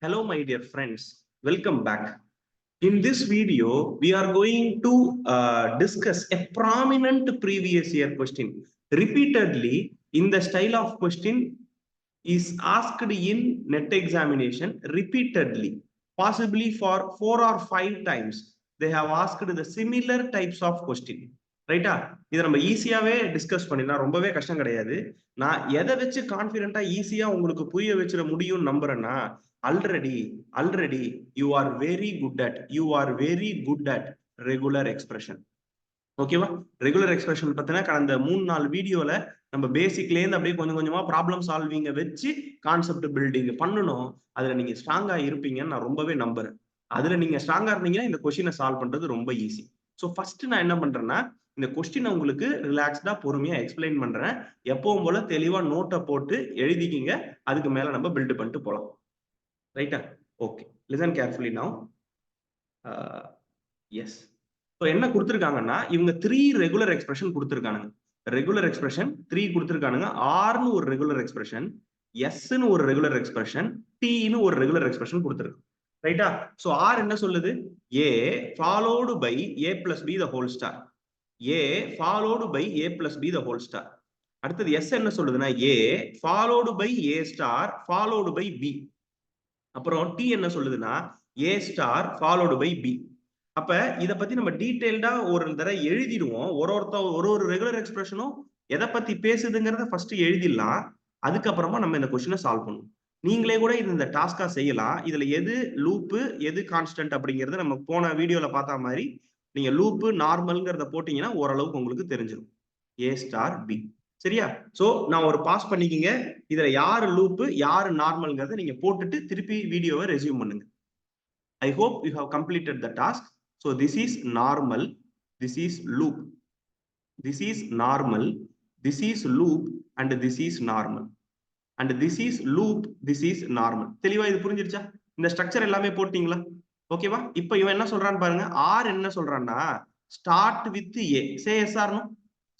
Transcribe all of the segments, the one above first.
Hello, my dear friends. Welcome back. In this video, we are going to discuss a prominent previous year question. Repeatedly, in the style of question is asked in net examination repeatedly, possibly for 4 or 5 times. They have asked the similar types of question. ரைட்டா? இதை நம்ம ஈஸியாவே discuss பண்ணிடலாம், ரொம்பவே கஷ்டம் கிடையாது. நான் எதை வச்சு கான்பிடென்டா ஈஸியா உங்களுக்கு புரிய வச்சிட முடியும்னு நம்புறேன்னா, already you are very good at regular expression. ஓகேவா? ரெகுலர் எக்ஸ்பிரஷன் பத்தின கடந்த 3-4 வீடியோல நம்ம பேசிக்ல இருந்து அப்படியே கொஞ்சம் கொஞ்சமா ப்ராப்ளம் சால்விங்க வச்சு கான்செப்ட் பில்டிங் பண்ணணும். அதுல நீங்க ஸ்ட்ராங்கா இருப்பீங்கன்னு நான் ரொம்பவே நம்புறேன். அதுல நீங்க ஸ்ட்ராங்கா இருந்தீங்கன்னா இந்த கொஸ்டினை சால்வ் பண்றது ரொம்ப ஈஸி. ஸோ ஃபர்ஸ்ட் நான் என்ன பண்றேன்னா, இந்த கொஸ்டினை உங்களுக்கு ரிலாக்ஸ்டா பொறுமையா எக்ஸ்பிளைன் பண்றேன். எப்பவும் போல தெளிவா நோட்டை போட்டு எழுதிக்கிங்க. அதுக்கு மேல நம்ம பில்ட் பண்ணிட்டு போலாம். ரைட்டா? Okay, listen carefully now. Yes, so என்ன கொடுத்துருக்காங்கன்னா, இவங்க 3 ரெகுலர் எக்ஸ்பிரஷன் கொடுத்துருக்கானுங்க. ரெகுலர் எக்ஸ்பிரஷன் 3 கொடுத்துருக்கானுங்க. ஆர்னு ஒரு ரெகுலர் எக்ஸ்பிரஷன், எஸ்ன்னு ஒரு ரெகுலர் எக்ஸ்பிரஷன், டீன்னு ஒரு ரெகுலர் எக்ஸ்பிரஷன் கொடுத்துருக்கு. ரைட்டா? ஸோ ஆர் என்ன சொல்லுது? A followed by A plus B the whole star. A followed by A plus B the whole star. அடுத்தது எஸ் என்ன சொல்லுதுன்னா, A followed by A star followed by B. அப்புறம் T என்ன சொல்லுதுன்னா, A star followed by B. அப்ப இத பத்தி நம்ம டீடைல்டா ஒரு தடவை எழுதிடுவோம். ஒரு ரெகுலர் எக்ஸ்பிரஷனும் எதை பத்தி பேசுதுங்கிறத ஃபர்ஸ்ட் எழுதிடலாம். அதுக்கப்புறமா நம்ம இந்த கொஸ்டினை சால்வ் பண்ணுவோம். நீங்களே கூட இந்த டாஸ்கா செய்யலாம். இதுல எது லூப்பு எது கான்ஸ்டன்ட் அப்படிங்கறது நம்ம போன வீடியோல பார்த்த மாதிரி நீங்க லூப்பு நார்மல்ங்கிறத போட்டீங்கன்னா ஓரளவுக்கு உங்களுக்கு தெரிஞ்சிடும். ஏ ஸ்டார் பி. சரியா? சோ நான் ஒரு பாஸ் பண்ணிக்கிங்க. இதுல யாரு லூப்பு யாரு நார்மல்ங்கிறத நீங்க போட்டுட்டு திருப்பி வீடியோவை ரெஸ்யூம் பண்ணுங்க. I hope you have completed the task. So this is normal, this is loop, this is normal, this is loop, and this is normal, and this is loop, this is normal. தெளிவா இது புரிஞ்சிருச்சா? இந்த structure எல்லாமே போட்டீங்களா? ஓகேவா? இப்போ இவன் என்ன சொல்றான்னு பாருங்க. ஆர் என்ன சொல்றான்னா, start with A. Say S or no?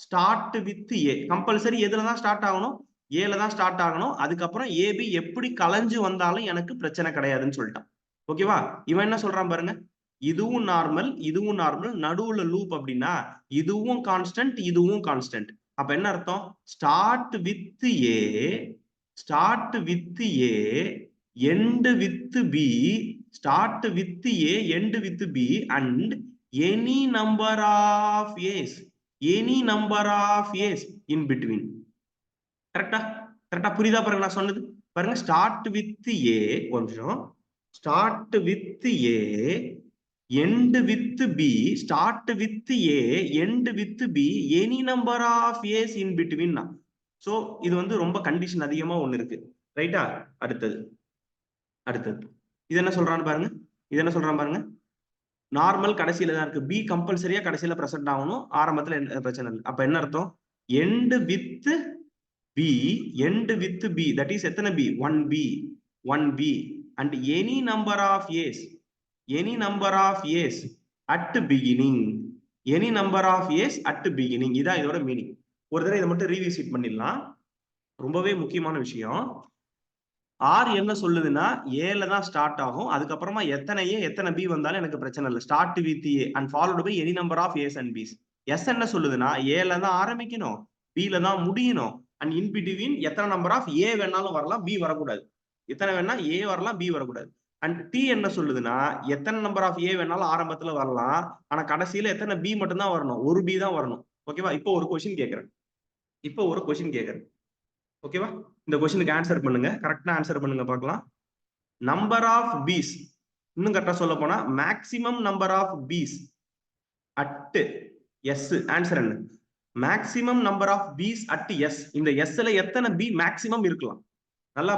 Start with A. Compulsory எதுல தான் ஸ்டார்ட் ஆகணும்? ஏல தான் ஸ்டார்ட் ஆகணும். அதுக்கப்புறம் ஏபி எப்படி கலைஞ்சு வந்தாலும் எனக்கு பிரச்சனை கிடையாதுன்னு சொல்லிட்டான். ஓகேவா? இவன் என்ன சொல்றான் பாருங்க, இதுவும் நார்மல் இதுவும் நார்மல், நடுவுல லூப் அப்படின்னா இதுவும் கான்ஸ்டன்ட் இதுவும் கான்ஸ்டன்ட். அப்ப என்ன அர்த்தம்? Start with A, start with A, end with B, start with A, end with B, and any number of A's, any number of A's in between. கரெக்டா? கரெக்டா புரியுதா பாருங்க நான் சொன்னது? பாருங்க, ஸ்டார்ட் வித் ஏ, கொஞ்சம் start with A, end with B, start with A, end with B, any number of A's in between. So இது வந்து ரொம்ப கண்டிஷன் அதிகமா ஒண்ணு இருக்கு. ரைட்டா? அடுத்தது இது என்ன சொல்றான்னு பாருங்க. இது என்ன சொல்றான் பாருங்க, நார்மல் கடைசியில தான் இருக்கு. பி கம்பல்சரியா கடைசியில பிரசன்ட் ஆகணும், ஆரம்பத்துல பிரச்சனை இல்லை. அப்ப என்ன அர்த்தம்? end with B, end with B, that is எத்தனை B? 1B and any number of A's, any number of A's at beginning, any number of A's at beginning. இதான் இதோட மீனிங். ஒரு தடவை இதை மட்டும் ரீவிசிட் பண்ணிடலாம். ரொம்பவே முக்கியமான விஷயம். ஆர் என்ன சொல்லுதுன்னா, ஏல தான் ஸ்டார்ட் ஆகும், அதுக்கப்புறமா எத்தனை ஏ எத்தனை பி வந்தாலும் எனக்கு பிரச்சனை இல்லை. Start with A and followed by any number of A's and B's. S என்ன சொல்லுதுன்னா, ஏல தான் ஆரம்பிக்கணும், பில தான் முடியணும், அண்ட் இன் பிட்வீன் எத்தனை நம்பர் ஆஃப் ஏ வேணாலும் வரலாம், பி வரக்கூடாது. எத்தனை வேணா ஏ வரலாம், பி வரக்கூடாது. அண்ட் டி என்ன சொல்லுதுன்னா, எத்தனை நம்பர் ஆஃப் ஏ வேணாலும் ஆரம்பத்துல வரலாம், ஆனா கடைசியில எத்தனை பி மட்டும் தான் வரணும், ஒரு பி தான் வரணும். ஓகேவா? இப்போ ஒரு கொஸ்டின் கேட்கறேன். ஓகேவா? இந்த கொஸ்டினுக்கு ஆன்சர் பண்ணுங்க, கரெக்டா ஆன்சர் பண்ணுங்க பார்க்கலாம். நம்பர் ஆஃப் பீஸ், இன்னும் கரெக்டா சொல்ல போனா maximum number of B's at S. Answer என்ன? Maximum number of B's at S. இந்த எஸ்ல எத்தனை பி மேக்சிமம் இருக்கலாம்? நல்லா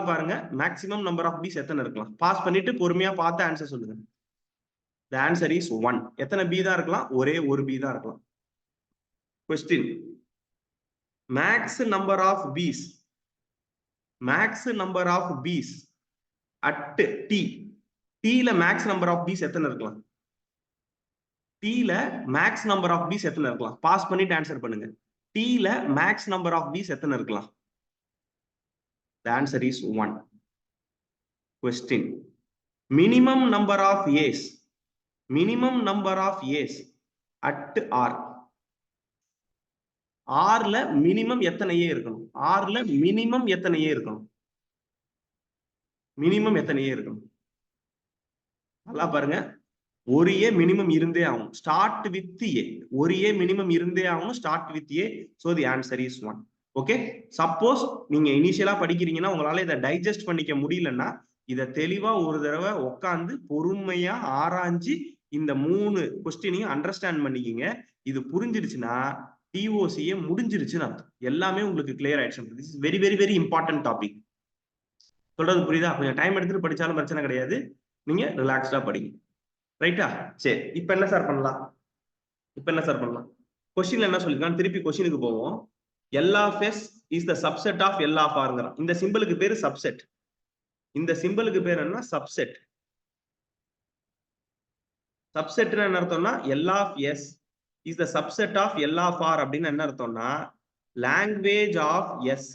பாருங்க, மேக்ஸிமம் நம்பர் ஆஃப் பீஸ் எத்தனை இருக்கலாம்? பாஸ் பண்ணிட்டு பொறுமையா பார்த்து ஆன்சர் சொல்லுங்க. The answer is 1. எத்தனை பி தான் இருக்கலாம்? ஒரே ஒரு பி தான் இருக்கலாம். Question. Max number of bees at T. T ல max number of bees எத்தனை இருக்கலாம்? T ல max number of bees எத்தனை இருக்கலாம்? பாஸ் பண்ணிட்டு ஆன்சர் பண்ணுங்க. T ல max number of bees எத்தனை இருக்கலாம்? The answer is 1. question. Minimum number of A's. Minimum number of A's at R. ஆர்ல மினிமம் எத்தனை ஏ இருக்கணும்? ஆர்ல மினிமம் எத்தனை ஏ இருக்கணும்? மினிமம் எத்தனை ஏ இருக்கணும்? நல்லா பாருங்க. ஒரு ஏ மினிமம் இருந்தே ஆகும். ஸ்டார்ட் வித் ஏ. ஒரு ஏ மினிமம் இருந்தே ஆகணும். Start with A. So the answer is 1. Okay. Suppose நீங்க இனிஷியலா படிக்கிறீங்கன்னா உங்களால இதை டைஜஸ்ட் பண்ணிக்க முடியலன்னா இதை தெளிவா ஒரு தடவை உட்காந்து பொறுமையா ஆராய்ஞ்சு இந்த 3 கொஸ்டினையும் அண்டர்ஸ்டாண்ட் பண்ணிக்கிங்க. இது புரிஞ்சிருச்சுன்னா டிஓசியே முடிஞ்சிருச்சுன்னு அர்த்தம். எல்லாமே உங்களுக்கு கிளியர் ஆயிடுச்சு. This is very very very important topic. சொல்றது புரியுதா? கொஞ்சம் டைம் எடுத்துட்டு படிச்சாலும் பிரச்சனை கிடையாது. நீங்க ரிலாக்ஸ்டா படிங்க. ரைட்டா? சரி, இப்ப என்ன சார் பண்ணலாம்? கொஸ்டின்ல என்ன சொல்லிருக்கான்? திருப்பி கொஸ்டினுக்கு போவோம். L of S is the subset of L of Rங்கறான். இந்த சிம்பலுக்கு பேரு சப்செட். இந்த சிம்பலுக்கு பேர் என்ன? சப்செட். சப்செட்னா என்ன அர்த்தம்னா L of S is the subset of L of R அப்படின்னு என்ன அர்த்தம்னா language of S.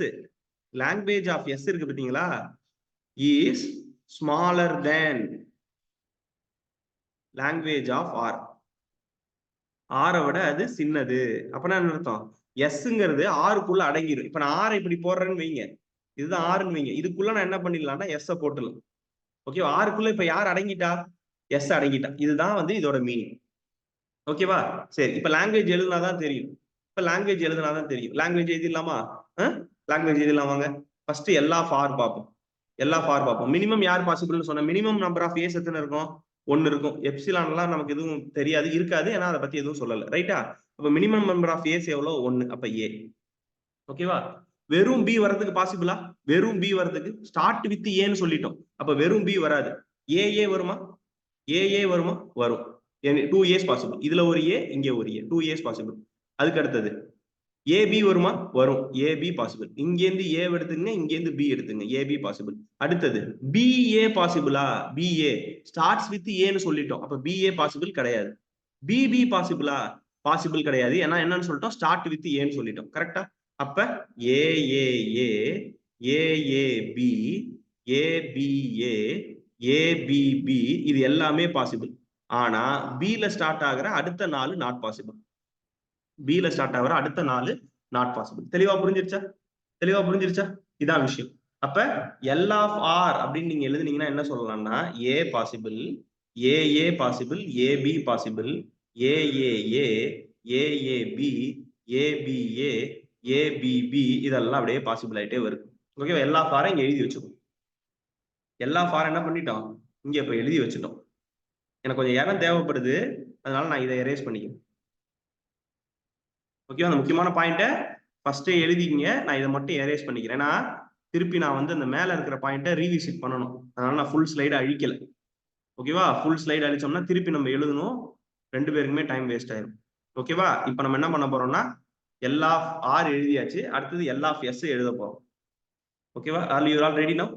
language of S இருக்கு பாத்தீங்களா? is smaller than language of R. R விட அது சின்னது. அப்பனா என்ன அர்த்தம்? Sங்கிறது R-க்குள்ள அடங்கிடும். இப்ப நான் R இப்படி போடுறேன்னு வைங்க. இதுதான் R-ன்னு வைங்க. இதுக்குள்ள நான் என்ன பண்ணிடலாம்னா S போட்டுடலாம். ஓகே, R-க்குள்ள இப்ப யார் அடங்கிட்டா? S அடங்கிட்டா. இதுதான் வந்து இதோட மீனிங். ஓகேவா? சரி, இப்ப லாங்குவேஜ் எழுதுனாதான் தெரியும். லாங்குவேஜ் எழுதிடலாமா? லாங்குவேஜ் எழுதலாமாங்க? ஃபர்ஸ்ட் L of R பார்ப்போம். L of R பார்ப்போம். மினிமம் யார் பாசிபிள்னு சொன்ன? மினிமம் நம்பர் ஆஃப் ஏஸ் எத்தனை இருக்கும்? 1 இருக்கும். எப்சிலான்லாம் நமக்கு எதுவும் தெரியாது, இருக்காது. ஏன்னா அதை பத்தி எதுவும் சொல்லல. ரைட்டா? அப்ப மினிமம் நம்பர் ஆஃப் ஏஸ் எவ்வளவு? 1. அப்ப ஏ. ஓகேவா? வெறும் பி வரதுக்கு பாசிபிளா? வெறும் பி வரதுக்கு ஸ்டார்ட் வித் ஏன்னு சொல்லிட்டோம். அப்ப வெறும் பி வராது. ஏ வருமா? ஏ வருமா? வரும். 2 ஏஸ் பாசிபிள். இதுல ஒரு ஏ, இங்க ஒரு ஏ. 2 ஏஸ் பாசிபிள். அதுக்கு அடுத்தது ஏபி வருமா? வரும். AB possible. இங்கேருந்து ஏ எடுத்துங்க, இங்கேருந்து பி எடுத்துங்க. AB possible. அடுத்தது பிஏ பாசிபிளா? பிஏ ஸ்டார்ட்ஸ் வித் ஏன்னு சொல்லிட்டோம். அப்ப பிஏ பாசிபிள் கிடையாது. பிபி பாசிபிளா? பாசிபிள் கிடையாது. ஏன்னா என்னன்னு சொல்லிட்டோம்? ஸ்டார்ட் வித் ஏன்னு சொல்லிட்டோம். கரெக்டா? அப்ப ஏஏஏ, ஏஏபி, ஏபிஏ, ஏபிபி இது எல்லாமே பாசிபிள். ஆனா பில ஸ்டார்ட் ஆகிற அடுத்த 4 நாட் பாசிபிள். பில ஸ்டார்ட் ஆகிற அடுத்த 4 நாட் பாசிபிள். தெளிவா புரிஞ்சிருச்சா? இதான் விஷயம். அப்ப L of R அப்படின்னு நீங்க எழுதுனீங்கன்னா என்ன சொல்லலாம்னா A possible, AA possible, AB possible, AAA, AAB, ABA, ABB இதெல்லாம் அப்படியே பாசிபிள் ஆயிட்டே வருது. ஓகேவா? L of R இங்க எழுதி வச்சுக்கோம். L of R என்ன பண்ணிட்டோம்? இங்க இப்ப எழுதி வச்சுட்டோம். எனக்கு கொஞ்சம் இடம் தேவைப்படுது, அதனால நான் இதை எரேஸ் பண்ணிக்கிறேன். ஓகேவா? அந்த முக்கியமான பாயிண்ட்டை ஃபர்ஸ்டே எழுதிக்கிங்க. நான் இதை மட்டும் எரேஸ் பண்ணிக்கிறேன். ஏன்னா திருப்பி நான் வந்து அந்த மேல இருக்கிற பாயிண்ட்டை ரீவிசிட் பண்ணணும். அதனால நான் ஃபுல் ஸ்லைடு அழிக்கல. ஓகேவா? ஃபுல் ஸ்லைடு அழிச்சோம்னா திருப்பி நம்ம எழுதணும். 2 பேருக்குமே டைம் வேஸ்ட் ஆயிரும். ஓகேவா? இப்போ நம்ம என்ன பண்ண போறோம்னா L of R எழுதியாச்சு. அடுத்தது L of S எழுத போறோம். ஓகேவா? Are you all ready now?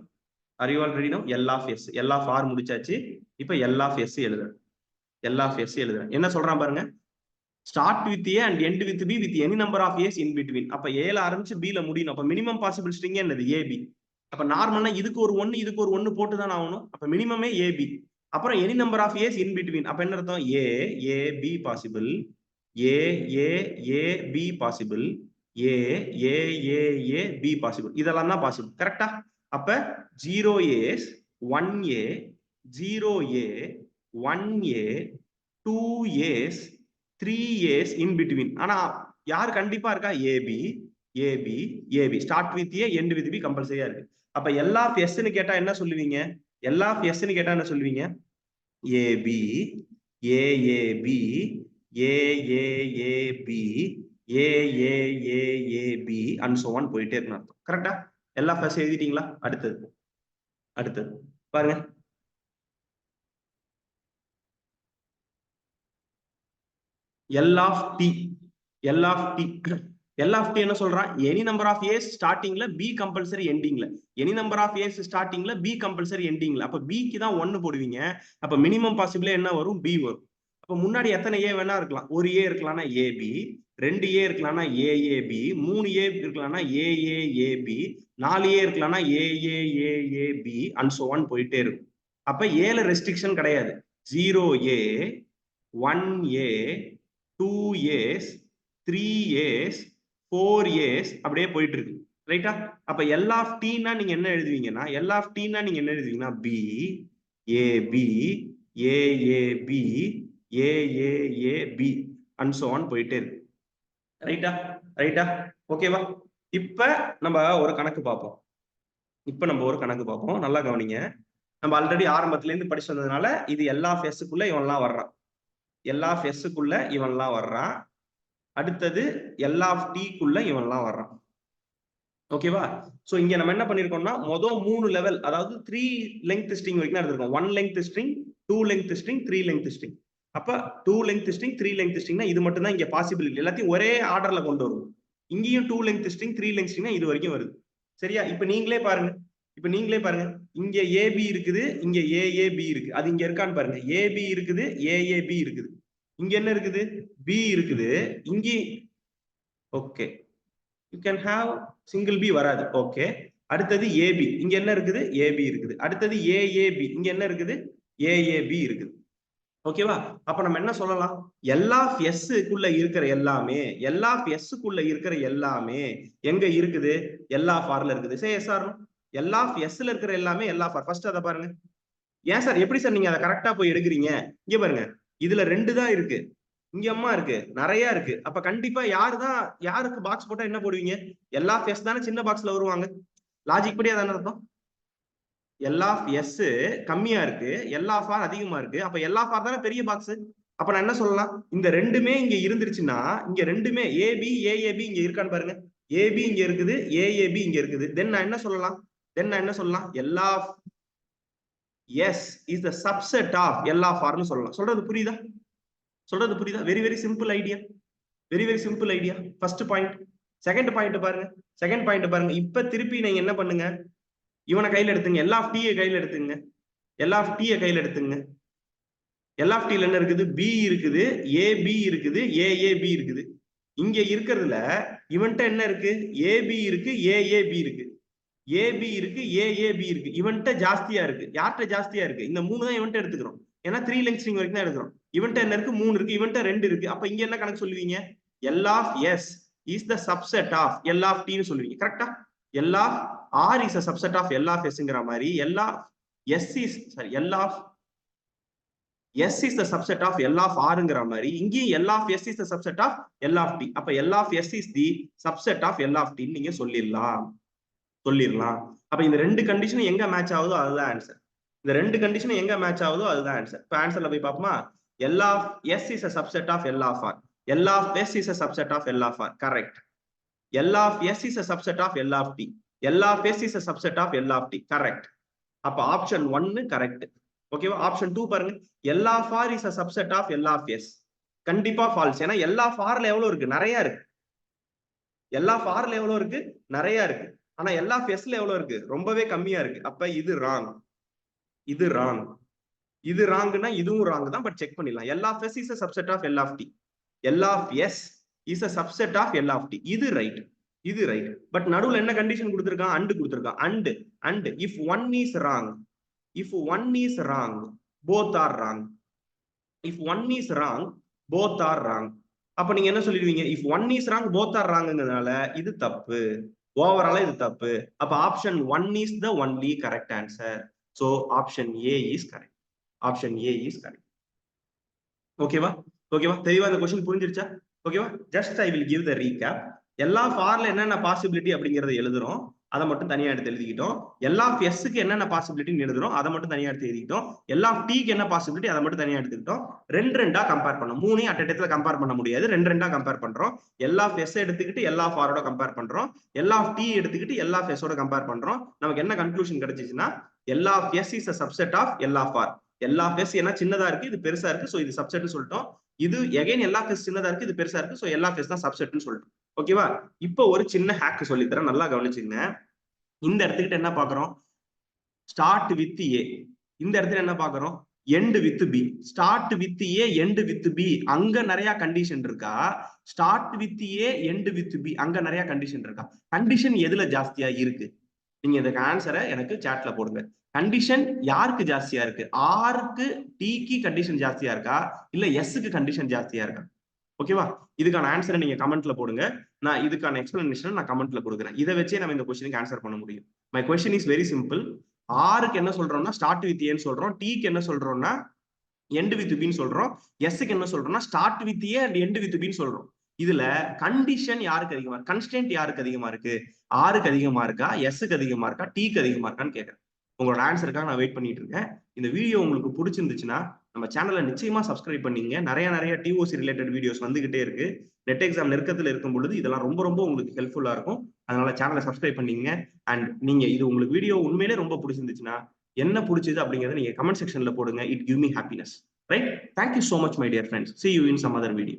L of S, L of R முடிச்சாச்சு. இப்போ L of S எழுதுறேன். என்ன சொல்றான் பாருங்க? Start with A and end with B with any number of A's in between. அப்ப ஏல ஆரம்பிச்சு பில முடியணும். அப்ப மினிமம் பாசிபிள் ஸ்ட்ரிங் என்னது? ஏபி. அப்ப நார்மலா இதுக்கு ஒரு 1 இதுக்கு ஒரு 1 போட்டு தான் ஆகணும். அப்ப மினிமமே ஏபி. அப்புறம் any number of A's in between. அப்ப என்ன அர்த்தம்? A B possible, A B possible, A B possible. இதெல்லாம் தான் பாசிபிள். கரெக்டா? அப்ப 0 A's, 1A, 0A, 1A, 2 A's, 3 A's in between. ஆனா யார் கண்டிப்பா இருக்கா? AB. Start with A, end with B கம்பல்சரியா இருக்கு. அப்ப L of S ன்னு கேட்டா என்ன சொல்லுவீங்க? AB, AAB, AAAB, AAAB and so on போயிட்டே இருக்கணும். கரெக்டா? L of S எழுதிட்டீங்களா? அடுத்தது பாருங்க. L of T என்ன சொல்றான்? எனி நம்பர் ஆஃப் ஏஸ் ஸ்டார்டிங்ல பி கம்பல்சரி எண்டிங்ல. எனி நம்பர் ஆஃப் ஏஸ் ஸ்டார்டிங்ல பி கம்பல்சரி எண்டிங்ல. அப்ப பிக்கு தான் 1 போடுவீங்க. அப்ப மினிமம் பாசிபிளே என்ன வரும்? பி வரும். அப்ப அப்ப முன்னாடி எத்தனை ஏ வேணா இருக்கலாம், ஒரு ஏ இருக்கலாம்னா ஏபி, 2 ஏ இருக்கலாம்னா ஏஏபி, 3 ஏ இருக்கலாம்னா ஏஏஏபி, 4 ஏ இருக்கலாம்னா ஏஏஏஏபி அண்ட் சோ ஆன் போயிட்டே இருக்கும். அப்ப ஏல ரெஸ்ட்ரிக்ஷன் கிடையாது. 0 A, 1 A, 2 A's, 3 A's, 4 A's அப்படியே போயிட்டு இருக்கு. ரைட்டா? அப்ப எல் ஆஃப் டீனா நீங்க என்ன எழுதுவீங்கன்னா, எல் ஆஃப் டீனா நீங்க என்ன எழுதுவீங்கன்னா B AB AAB AAAB and so on போயிட்டே இருக்கு. ரைட்டா? ரைட்டா? ஓகேவா? இப்ப நம்ம ஒரு கணக்கு பார்ப்போம். நல்லா கவனிங்க. நம்ம ஆல்ரெடி ஆரம்பத்துல இருந்து படிச்சு வந்ததுனால இது எல்லா ஃபெஸ்க்குள்ள இவன்லாம் வர்றான். எல்லா ஃபெஸ்க்குள்ள இவன்லாம் வர்றான். அடுத்தது எல்லா டீக்குள்ள இவன்லாம் வர்றான். ஓகேவா? சோ இங்க நம்ம என்ன பண்ணிருக்கோம்னா மொதல் 3 லெவல், அதாவது 3 லெங்த் ஸ்ட்ரிங் வரைக்கும் தான் எடுத்திருக்கோம். 1 length string, 2 length string, 3 length string. அப்ப 2 லெங்த் ஸ்ட்ரிங், 3 லெங்த் ஸ்ட்ரிங்னா இது மட்டும் தான் இங்க பாசிபிலிட்டி. எல்லாத்தையும் ஒரே ஆர்டர்ல கொண்டு வரும். இங்கேயும் 2 லெங்த் ஸ்ட்ரிங், 3 லெங்த் ஸ்ட்ரிங்னா இது வரைக்கும் வருது. சரியா? இப்ப நீங்களே பாருங்க. இங்க ஏபி இருக்குது, இங்க ஏஏபி இருக்கு. அது இங்க இருக்கான்னு பாருங்க. ஏபி இருக்குது, ஏஏபி இருக்குது. இங்க என்ன இருக்குது? பி இருக்குது. இங்க okay, you can have single B வராது. ஓகே, அடுத்தது ஏபி, இங்க என்ன இருக்குது? ஏபி இருக்குது. அடுத்தது ஏஏபி, இங்க என்ன இருக்குது? ஏஏபி இருக்குது. ஓகேவா? அப்ப நம்ம என்ன சொல்லலாம்? எல் ஆஃப் எஸ்க்குள்ள இருக்கிற எல்லாமே எங்க இருக்குது? எல் ஆஃப் ஆர்ல இருக்குது. Say S R. L of எஸ்ல இருக்கிற எல்லாமே எல் ஆஃப் ஆர். ஃபர்ஸ்ட் அதை பாருங்க. ஏன் சார், எப்படி சார் நீங்க அதை கரெக்டா போய் எடுக்கிறீங்க? இங்க பாருங்க, இதுல 2 தான் இருக்கு, இங்க அம்மா இருக்கு, நிறைய இருக்கு. அப்ப கண்டிப்பா யாருக்கு பாக்ஸ் போட்டா என்ன போடுவீங்க? எல் ஆஃப் எஸ் தானே சின்ன பாக்ஸ்ல வருவாங்க. லாஜிக் படி அதான அர்த்தம். எல் ஆஃப் எஸ் கம்மியா இருக்கு, எல் ஆஃப் ஆர் அதிகமா இருக்கு. அப்ப எல் ஆஃப் ஆர் தானே பெரிய பாக்ஸ். அப்ப நான் என்ன சொல்லலாம்? இந்த ரெண்டுமே இங்க இருந்துருச்சுன்னா, இங்க ரெண்டுமே ஏபி ஏஏபி இங்க இருக்கான்னு பாருங்க. ஏபி இங்க இருக்குது, ஏஏபி இங்க இருக்குது. தென் நான் என்ன சொல்லலாம்? L of S is the subset of L of ஆர்னு சொல்லலாம். சொல்றது புரியுதா? Very very simple idea. First point. Second point பாருங்க. இப்ப திருப்பி நீங்க என்ன பண்ணுங்க? இவனை கையில எடுத்துங்க, எல் ஆஃப் டி கையில எடுத்துங்க. எல் ஆஃப் டீல என்ன இருக்குது? பி இருக்குது, ஏபி இருக்குது, ஏஏபி இருக்குது. இங்க இருக்கிறதுல இவன்ட்ட என்ன இருக்கு? ஏபி இருக்கு, ஏஏபி இருக்கு. ஏபி இருக்கு, ஏஏபி இருக்கு. இவன்ட்ட ஜாஸ்தியா இருக்கு. யார்கிட்ட ஜாஸ்தியா இருக்கு? இந்த 3 தான் இவன்ட்ட எடுத்துக்கிறோம். ஏன்னா 3 லெங்த் ஸ்ட்ரிங் வரைக்கும் தான் எடுக்கிறோம். இவன்ட்ட என்ன இருக்கு? 3 இருக்கு. இவன்ட்ட 2 இருக்கு. அப்ப இங்க என்ன கணக்கு சொல்லுவீங்க? L of S is the subset of L of T னு சொல்லுவீங்க. கரெக்டா? L of R is a subset of L of எஸ்ங்கிற மாதிரி L of S is the subset of L of ஆர்ங்கிற மாதிரி இங்கேயும் L of S is the subset of L of T. அப்ப L of S is the subset of L of T நீங்க சொல்லிடலாம். அப்ப இந்த 2 கண்டிஷன் எங்க மேட்ச் ஆகுதோ அதுதான் ஆன்சர். இப்ப ஆன்சர்ல போய் பாப்போமா? L of S is a subset of L of R. L of S is a subset of L of R. Correct. L of S is a subset of L of T. L of S is a subset of L of T. Correct. அப்ப option 1 correct. ஓகேவா? Option 2 பாருங்க. L of R is a subset of L of S. கண்டிப்பா false. ஏன்னா L of ஆர்ல எவ்வளவு இருக்கு? நிறைய இருக்கு. ஆனா எல் ஆஃப் எஸ்ல எவ்வளவு இருக்கு? ரொம்பவே கம்மியா இருக்கு. அப்ப இது ராங். இது ராங்னா இதுவும் ராங் தான். பட் செக் பண்ணிடலாம். L of S is a subset of L of T. L of S is a subset of L of T. இது ரைட். பட் நடுவுல என்ன கண்டிஷன் கொடுத்திருக்கான்? அண்ட் கொடுத்திருக்கான். And if one is wrong, both are wrong. அப்ப நீங்க என்ன சொல்லிடுவீங்க? if one is wrong, both are wrongங்கிறதுனால இது தப்பு. ஓவராலா இது தப்பு. அப்ப option 1 is the only correct answer. So option A is correct. ஓகேவா? தெளிவா இந்த क्वेश्चन புரிஞ்சிருச்சா? ஓகேவா? Just I will give the recap. L of ஆர்ல என்னென்ன பாசிபிலிட்டி அப்படிங்கறத எழுதுறோம், அதை மட்டும் தனியா எடுத்து எழுதிக்கிட்டோம். எல் ஆஃப் எஸ்க்கு என்னென்ன பாசிபிலிட்டின்னு எழுதுறோம், அதை மட்டும் தனியா எடுத்து எழுதிக்கிட்டோம். எல் ஆஃப் டிக்கு என்ன பாசிபிலிட்டி, அதை மட்டும் தனியா எடுத்துக்கிட்டோம். ரெண்டா கம்பேர் பண்ணோம். 3 அட் இடத்துல கம்பேர் பண்ண முடியாது. ரெண்டா கம்பேர் பண்றோம். எல் ஆஃப் எஸ் எடுத்துக்கிட்டு எல் ஆஃப் ஆரோட கம்பேர் பண்றோம். எல் ஆஃப் டி எடுத்துக்கிட்டு எல் ஆஃப் எஸ் ஓட கம்பேர் பண்றோம். நமக்கு என்ன கன்க்ளூஷன் கிடைச்சிச்சுன்னா, L of S is a subset of L of R. L of S ஏன்னா சின்னதா இருக்கு, இது பெருசா இருக்கு, சோ இது சப்செட்னு சொல்லிட்டோம். இது எகைன் எல் ஆஃப் எஸ் சின்னதா இருக்கு, இது பெருசா இருக்கு, சோ எல் ஆஃப் எஸ் தான் சப்செட்னு சொல்லிட்டோம். ஓகேவா? இப்போ ஒரு சின்ன ஹேக் சொல்லித்தரேன், நல்லா கவனிச்சுங்க. இந்த இடத்துக்கிட்ட என்ன பாக்குறோம்? Start with A. இந்த இடத்துல என்ன பாக்குறோம்? End with B. Start with A end with B அங்க நிறைய கண்டிஷன் இருக்கா, start with A end with B அங்க நிறைய கண்டிஷன் இருக்கா? கண்டிஷன் எதுல ஜாஸ்தியா இருக்கு? நீங்க இதுக்கு ஆன்சரை எனக்கு சாட்ல போடுங்க. கண்டிஷன் யாருக்கு ஜாஸ்தியா இருக்கு? ஆருக்கு டிக்கு கண்டிஷன் ஜாஸ்தியா இருக்கா, இல்ல எஸ்க்கு கண்டிஷன் ஜாஸ்தியா இருக்கா? ஓகேவா? இதுக்கான ஆன்சரை நீங்க கமெண்ட்ல போடுங்க. நான் இதுக்கான எக்ஸ்பிளனேஷன் நான் கமெண்ட்ல கொடுக்குறேன். இதை வச்சே நம்ம இந்த கொஸ்டினுக்கு ஆன்சர் பண்ண முடியும். My question is very simple. ஆருக்கு என்ன சொல்றோம்னா ஸ்டார்ட் வித் ஏன்னு சொல்றோம், டிக்கு என்ன சொல்றோம்னா எண்ட் வித் பின்னு சொல்றோம், எஸ்க்கு என்ன சொல்றோம்னா start with A and end with பின்னு சொல்றோம். இதுல கண்டிஷன் யாருக்கு அதிகமா இருக்கு, கன்ஸ்டன்ட் யாருக்கு அதிகமா இருக்கு? ஆருக்கு அதிகமா இருக்கா, எஸ்க்கு அதிகமா இருக்கா, டிக்கு அதிகமா இருக்கான்னு கேட்கறேன். உங்களோட ஆன்சருக்காக நான் வெயிட் பண்ணிட்டு இருக்கேன். இந்த வீடியோ உங்களுக்கு பிடிச்சிருந்துச்சுன்னா நம்ம சேனலை நிச்சயமா சப்ஸ்கிரைப் பண்ணீங்க. நிறைய டிஓசி ரிலேட்டட் வீடியோஸ் வந்துகிட்டே இருக்கு. நெட் எக்ஸாம் நெருக்கத்தில் இருக்கும் பொழுது இதெல்லாம் ரொம்ப ரொம்ப உங்களுக்கு ஹெல்ப்ஃபுல்லா இருக்கும். அதனால சேனலை சப்ஸ்கிரைப் பண்ணீங்க. அண்ட் நீங்க இது உங்களுக்கு வீடியோ உண்மையிலே ரொம்ப பிடிச்சிருந்துச்சுன்னா என்ன பிடிச்சது அப்படிங்கறத நீங்க கமெண்ட் செக்ஷன்ல போடுங்க. It give me happiness. Right? Thank you so much my dear friends. See you in some other video.